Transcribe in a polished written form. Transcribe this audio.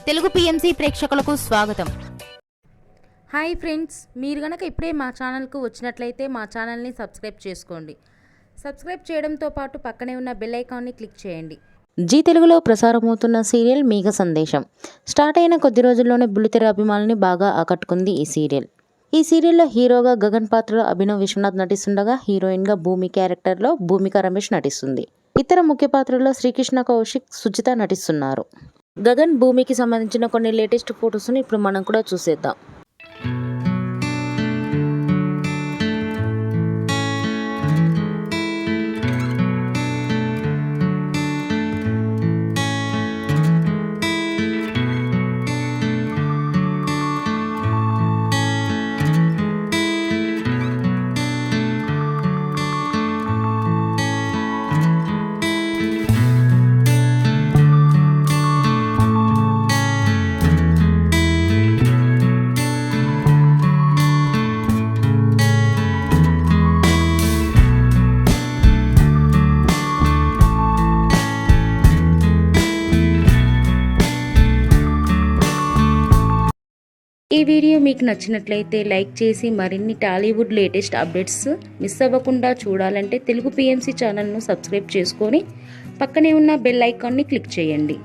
Telugu PMC ప్రేక్షకులకు స్వాగతం. Hi friends, మీరు గనక ఇప్పుడే మా ఛానల్కు వచ్చినట్లయితే మా ఛానల్ని సబ్స్క్రైబ్ చేసుకోండి. సబ్స్క్రైబ్ చేయడంతో పాటు పక్కనే ఉన్న బెల్ ఐకాన్ని క్లిక్ చేయండి. జీ తెలుగులో ప్రసారమవుతున్న సీరియల్ మేఘ సందేశం స్టార్ట్ అయిన కొద్ది రోజుల్లోనే బుల్లితెర అభిమానుల్ని బాగా ఆకట్టుకుంది ఈ సీరియల్. ఈ సీరియల్లో హీరోగా గగన్ పాత్రలో అభినవ్ విశ్వనాథ్ నటిస్తుండగా హీరోయిన్గా భూమి క్యారెక్టర్లో భూమిక రమేష్ నటిస్తుంది. ఇతర ముఖ్య పాత్రల్లో శ్రీకృష్ణ కౌశిక్, సుజిత నటిస్తున్నారు. గగన్ భూమికి సంబంధించిన కొన్ని లేటెస్ట్ ఫొటోస్ని ఇప్పుడు మనం కూడా చూసేద్దాం. ఈ వీడియో మీకు నచ్చినట్లయితే లైక్ చేసి మరిన్ని టాలీవుడ్ లేటెస్ట్ అప్డేట్స్ మిస్ అవ్వకుండా చూడాలంటే తెలుగు పిఎంసి ఛానల్ను సబ్స్క్రైబ్ చేసుకొని పక్కనే ఉన్న బెల్ ఐకాన్ని క్లిక్ చేయండి.